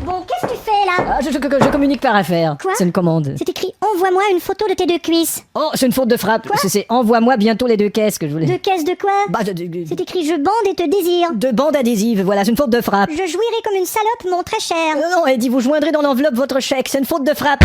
Bon, qu'est-ce que tu fais là? Ah, je communique par affaire. Quoi? C'est une commande. C'est écrit envoie-moi une photo de tes deux cuisses. Oh, c'est une faute de frappe. Quoi? C'est envoie-moi bientôt les 2 caisses que je voulais. Deux caisses de quoi? Bah, C'est écrit je bande et te désire. 2 bandes adhésives, voilà, c'est une faute de frappe. Je jouirai comme une salope, mon très cher. Non, elle dit vous joindrez dans l'enveloppe votre chèque, c'est une faute de frappe.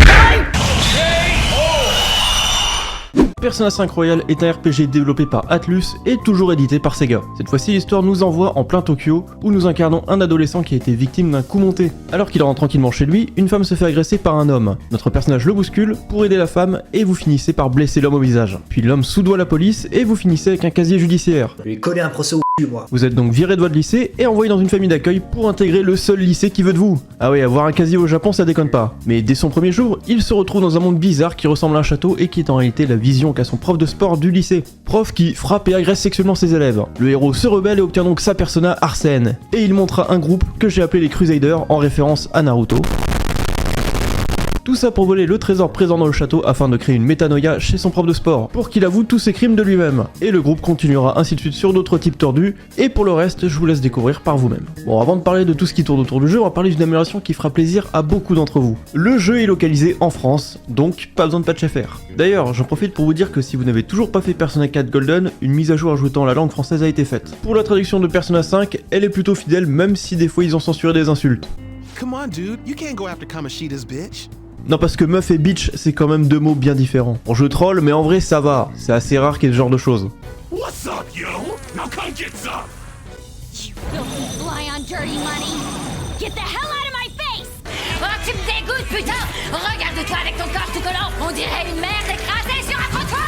Persona 5 Royal est un RPG développé par Atlus et toujours édité par Sega. Cette fois-ci, l'histoire nous envoie en plein Tokyo, où nous incarnons un adolescent qui a été victime d'un coup monté. Alors qu'il rentre tranquillement chez lui, une femme se fait agresser par un homme. Notre personnage le bouscule pour aider la femme et vous finissez par blesser l'homme au visage. Puis l'homme soudoie la police et vous finissez avec un casier judiciaire. Je lui ai collé un procès au cul, moi. Vous êtes donc viré de votre lycée et envoyé dans une famille d'accueil pour intégrer le seul lycée qui veut de vous. Ah ouais, avoir un casier au Japon ça déconne pas. Mais dès son premier jour, il se retrouve dans un monde bizarre qui ressemble à un château et qui est en réalité la vision qu'a son prof de sport du lycée. Prof qui frappe et agresse sexuellement ses élèves. Le héros se rebelle et obtient donc sa persona Arsène. Et il montre un groupe que j'ai appelé les Crusaders en référence à Naruto. Tout ça pour voler le trésor présent dans le château afin de créer une métanoïa chez son prof de sport, pour qu'il avoue tous ses crimes de lui-même. Et le groupe continuera ainsi de suite sur d'autres types tordus, et pour le reste, je vous laisse découvrir par vous-même. Bon, avant de parler de tout ce qui tourne autour du jeu, on va parler d'une amélioration qui fera plaisir à beaucoup d'entre vous. Le jeu est localisé en France, donc pas besoin de patch FR. D'ailleurs, j'en profite pour vous dire que si vous n'avez toujours pas fait Persona 4 Golden, une mise à jour ajoutant la langue française a été faite. Pour la traduction de Persona 5, elle est plutôt fidèle, même si des fois ils ont censuré des insultes. Come on, dude. You can't go after Kamoshida's bitch. Non, parce que meuf et bitch, c'est quand même 2 mots bien différents. Bon, je troll, mais en vrai, ça va. C'est assez rare qu'il y ait ce genre de choses. What's up, yo? Now come get some. You filthy fly on dirty money! Get the hell out of my face! Oh, tu me dégoûtes, putain! Regarde-toi avec ton corps tout collant! On dirait une merde écrasée sur un trottoir!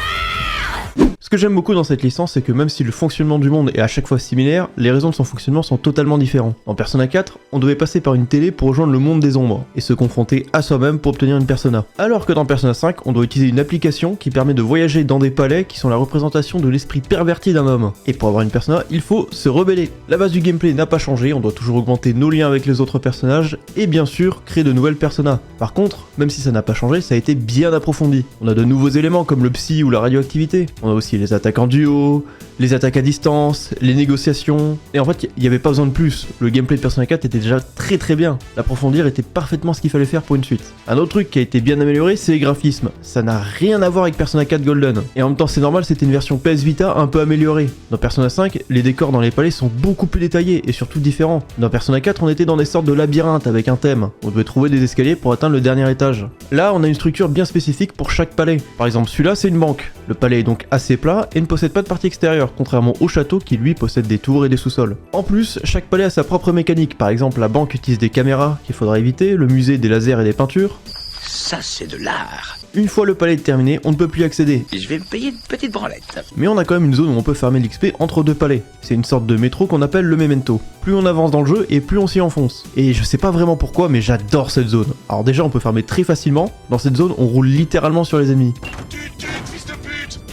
Ce que j'aime beaucoup dans cette licence, c'est que même si le fonctionnement du monde est à chaque fois similaire, les raisons de son fonctionnement sont totalement différents. Dans Persona 4, on devait passer par une télé pour rejoindre le monde des ombres, et se confronter à soi-même pour obtenir une persona. Alors que dans Persona 5, on doit utiliser une application qui permet de voyager dans des palais qui sont la représentation de l'esprit perverti d'un homme. Et pour avoir une persona, il faut se rebeller. La base du gameplay n'a pas changé, on doit toujours augmenter nos liens avec les autres personnages, et bien sûr, créer de nouvelles personas. Par contre, même si ça n'a pas changé, ça a été bien approfondi. On a de nouveaux éléments comme le psy ou la radioactivité. On a aussi les attaques en duo, les attaques à distance, les négociations, et en fait il n'y avait pas besoin de plus, le gameplay de Persona 4 était déjà très bien, l'approfondir était parfaitement ce qu'il fallait faire pour une suite. Un autre truc qui a été bien amélioré, c'est les graphismes, ça n'a rien à voir avec Persona 4 Golden, et en même temps c'est normal, c'était une version PS Vita un peu améliorée. Dans Persona 5, les décors dans les palais sont beaucoup plus détaillés et surtout différents. Dans Persona 4, on était dans des sortes de labyrinthes avec un thème, on devait trouver des escaliers pour atteindre le dernier étage. Là, on a une structure bien spécifique pour chaque palais. Par exemple, celui-là c'est une banque, le palais est donc assez plat et ne possède pas de partie extérieure, contrairement au château qui lui possède des tours et des sous-sols. En plus, chaque palais a sa propre mécanique, par exemple la banque utilise des caméras qu'il faudra éviter, le musée des lasers et des peintures. Ça, c'est de l'art. Une fois le palais terminé, on ne peut plus y accéder. Je vais me payer une petite branlette. Mais on a quand même une zone où on peut farmer l'XP entre 2 palais. C'est une sorte de métro qu'on appelle le memento. Plus on avance dans le jeu et plus on s'y enfonce. Et je sais pas vraiment pourquoi, mais j'adore cette zone. Alors déjà, on peut farmer très facilement. Dans cette zone, on roule littéralement sur les ennemis.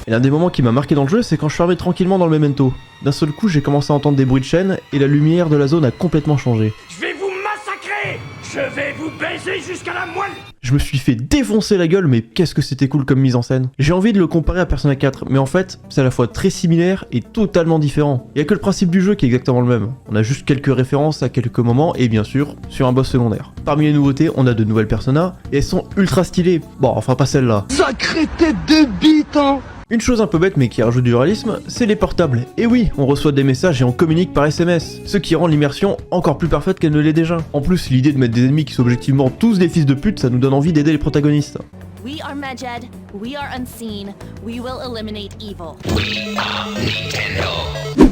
Et l'un des moments qui m'a marqué dans le jeu, c'est quand je farmais tranquillement dans le memento. D'un seul coup, j'ai commencé à entendre des bruits de chaîne et la lumière de la zone a complètement changé. Je vais vous massacrer! Je vais vous baiser jusqu'à la moelle! Je me suis fait défoncer la gueule, mais qu'est-ce que c'était cool comme mise en scène. J'ai envie de le comparer à Persona 4, mais en fait, c'est à la fois très similaire et totalement différent. Il y a que le principe du jeu qui est exactement le même. On a juste quelques références à quelques moments et bien sûr, sur un boss secondaire. Parmi les nouveautés, on a de nouvelles personas et elles sont ultra stylées. Bon, enfin pas celle-là. Sacré tête de bite, hein. Une chose un peu bête mais qui rajoute du réalisme, c'est les portables. Et oui, on reçoit des messages et on communique par SMS, ce qui rend l'immersion encore plus parfaite qu'elle ne l'est déjà. En plus, l'idée de mettre des ennemis qui sont objectivement tous des fils de pute, ça nous donne envie d'aider les protagonistes. We are Medjed, we are unseen, we will eliminate evil.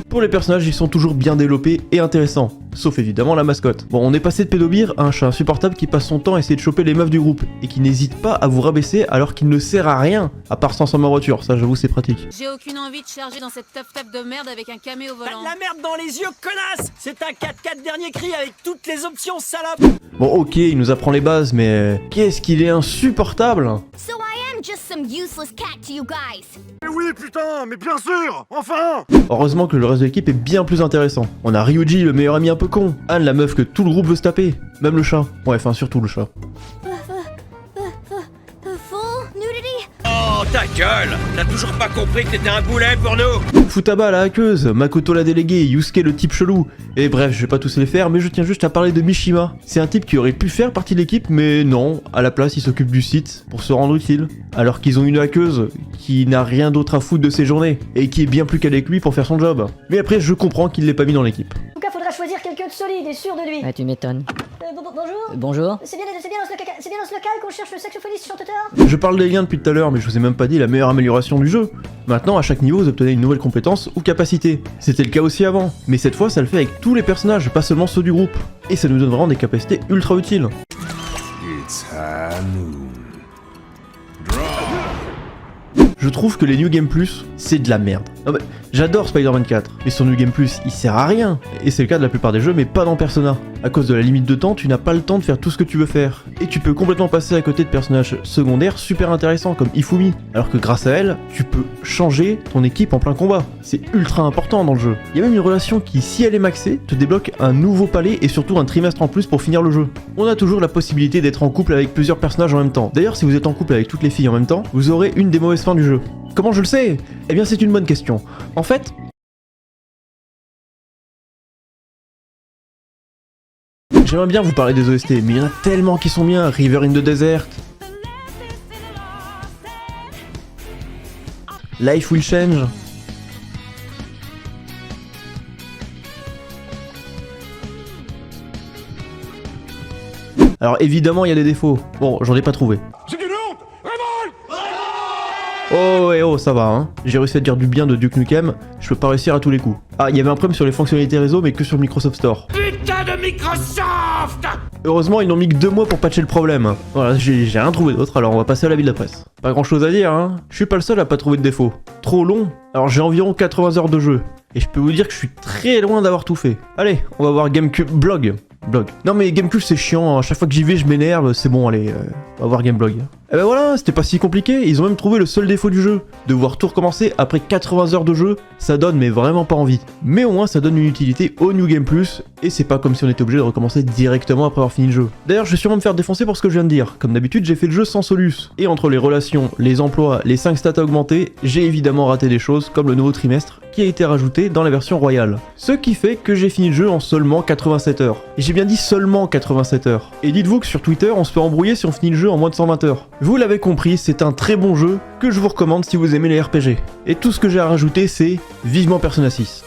Pour les personnages, ils sont toujours bien développés et intéressants, sauf évidemment la mascotte. Bon, on est passé de Pédobir à un chat insupportable qui passe son temps à essayer de choper les meufs du groupe, et qui n'hésite pas à vous rabaisser alors qu'il ne sert à rien, à part sans ma voiture, ça j'avoue c'est pratique. J'ai aucune envie de charger dans cette teuf de merde avec un camé au T'as volant. de la merde dans les yeux, connasse! C'est un 4x4 dernier cri avec toutes les options, salope! Bon ok, il nous apprend les bases, mais qu'est-ce qu'il est insupportable! So I am just some useless cat to you guys. Mais oui, putain, mais bien sûr! Enfin! Heureusement que le reste de l'équipe est bien plus intéressant. On a Ryuji, le meilleur ami un peu con, Anne, la meuf que tout le groupe veut se taper, même le chat. Ouais, enfin surtout le chat. Full nudity? Oh, ta gueule! T'as toujours pas compris que t'étais un boulet pour nous! Futaba la hackeuse, Makoto la déléguée, Yusuke le type chelou. Et bref, je vais pas tous les faire, mais je tiens juste à parler de Mishima. C'est un type qui aurait pu faire partie de l'équipe, mais non, à la place il s'occupe du site pour se rendre utile. Alors qu'ils ont une hackeuse qui n'a rien d'autre à foutre de ses journées, et qui est bien plus calée que lui pour faire son job. Mais après, je comprends qu'il l'ait pas mis dans l'équipe. En tout cas, faudra choisir quelqu'un de solide et sûr de lui. Ouais, tu m'étonnes. Bonjour. Bonjour. C'est bien dans ce local qu'on cherche le saxophoniste chanteur. Je parle des liens depuis tout à l'heure, mais je vous ai même pas dit la meilleure amélioration du jeu. Maintenant, à chaque niveau, vous obtenez une nouvelle compétence ou capacité. C'était le cas aussi avant, mais cette fois, ça le fait avec tous les personnages, pas seulement ceux du groupe. Et ça nous donne vraiment des capacités ultra utiles. Je trouve que les New Game Plus, c'est de la merde. Non mais, j'adore Spider-Man 4, mais son New Game Plus, il sert à rien. Et c'est le cas de la plupart des jeux, mais pas dans Persona. À cause de la limite de temps, tu n'as pas le temps de faire tout ce que tu veux faire. Et tu peux complètement passer à côté de personnages secondaires super intéressants, comme Ifumi. Alors que grâce à elle, tu peux changer ton équipe en plein combat. C'est ultra important dans le jeu. Il y a même une relation qui, si elle est maxée, te débloque un nouveau palais et surtout un trimestre en plus pour finir le jeu. On a toujours la possibilité d'être en couple avec plusieurs personnages en même temps. D'ailleurs, si vous êtes en couple avec toutes les filles en même temps, vous aurez une des mauvaises fins du jeu. Comment je le sais? Eh bien, c'est une bonne question. En fait, j'aimerais bien vous parler des OST, mais il y en a tellement qui sont bien. River in the Desert, Life Will Change. Alors évidemment, il y a des défauts. Bon, j'en ai pas trouvé. Oh et oh, ça va hein. J'ai réussi à dire du bien de Duke Nukem, je peux pas réussir à tous les coups. Ah, il y avait un problème sur les fonctionnalités réseau, mais que sur le Microsoft Store. Putain de Microsoft! Heureusement, ils n'ont mis que 2 mois pour patcher le problème. Voilà, j'ai rien trouvé d'autre, alors on va passer à l'avis de la presse. Pas grand chose à dire hein. Je suis pas le seul à pas trouver de défaut. Trop long. Alors j'ai environ 80 heures de jeu. Et je peux vous dire que je suis très loin d'avoir tout fait. Allez, on va voir GameCube Blog. Non mais GameCube c'est chiant, à chaque fois que j'y vais je m'énerve, c'est bon allez, on va voir Gameblog. Et ben voilà, c'était pas si compliqué, ils ont même trouvé le seul défaut du jeu. Devoir tout recommencer après 80 heures de jeu, ça donne mais vraiment pas envie. Mais au moins ça donne une utilité au New Game Plus, et c'est pas comme si on était obligé de recommencer directement après avoir fini le jeu. D'ailleurs je vais sûrement me faire défoncer pour ce que je viens de dire, comme d'habitude j'ai fait le jeu sans solus. Et entre les relations, les emplois, les 5 stats à augmenter, j'ai évidemment raté des choses comme le nouveau trimestre qui a été rajouté dans la version royale. Ce qui fait que j'ai fini le jeu en seulement 87 heures. Et j'ai bien dit seulement 87 heures. Et dites-vous que sur Twitter, on se fait embrouiller si on finit le jeu en moins de 120 heures. Vous l'avez compris, c'est un très bon jeu que je vous recommande si vous aimez les RPG. Et tout ce que j'ai à rajouter, c'est vivement Persona 6.